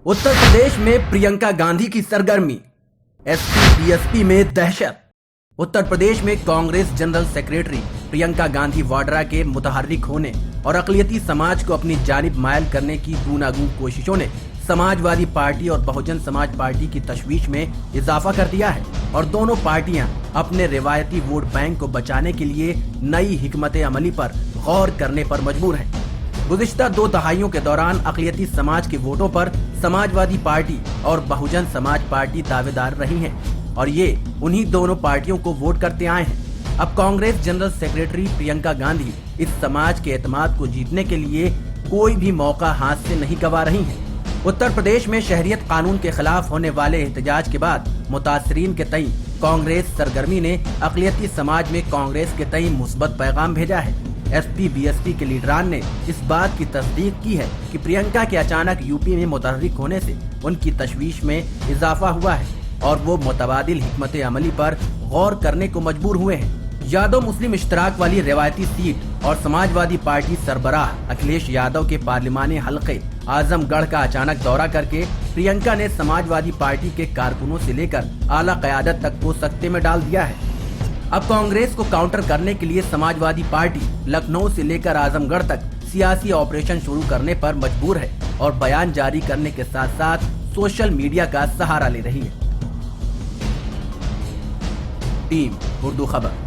उत्तर प्रदेश में प्रियंका गांधी की सरगर्मी, एसपी बीएसपी में दहशत। उत्तर प्रदेश में कांग्रेस जनरल सेक्रेटरी प्रियंका गांधी वाड्रा के मुतहर्रिक होने और अक़लियती समाज को अपनी जानिब मायल करने की गूनागून कोशिशों ने समाजवादी पार्टी और बहुजन समाज पार्टी की तशवीश में इजाफा कर दिया है और दोनों पार्टियां अपने रिवायती वोट बैंक को बचाने के लिए नई हिकमत अमली पर गौर करने पर मजबूर हैं। गुज़िश्ता 2 दहाइयों के दौरान अक़लियती समाज के वोटों पर समाजवादी पार्टी और बहुजन समाज पार्टी दावेदार रही हैं और ये उन्हीं दोनों पार्टियों को वोट करते आए हैं। अब कांग्रेस जनरल सेक्रेटरी प्रियंका गांधी इस समाज के एतमाद को जीतने के लिए कोई भी मौका हाथ से नहीं गंवा रही हैं। उत्तर प्रदेश में शहरियत कानून के खिलाफ होने वाले एहतजाज के बाद मुतासरीन के तई कांग्रेस सरगर्मी ने अक़लियती समाज में कांग्रेस के तई मुस्बत पैगाम भेजा है। एसपी बीएसपी के लीडरान ने इस बात की तस्दीक की है कि प्रियंका के अचानक यूपी में मुतहर्रिक होने से उनकी तशवीश में इजाफा हुआ है और वो मुतबादिल हिकमत अमली पर गौर करने को मजबूर हुए हैं। यादव मुस्लिम इश्तराक वाली रिवायती सीट और समाजवादी पार्टी सरबराह अखिलेश यादव के पार्लिमानी हलके आजमगढ़ का अचानक दौरा करके प्रियंका ने समाजवादी पार्टी के कारकुनों से लेकर आला क़यादत तक को सख्ते में डाल दिया है। अब कांग्रेस को काउंटर करने के लिए समाजवादी पार्टी लखनऊ से लेकर आजमगढ़ तक सियासी ऑपरेशन शुरू करने पर मजबूर है और बयान जारी करने के साथ साथ सोशल मीडिया का सहारा ले रही है। टीम उर्दू खबर।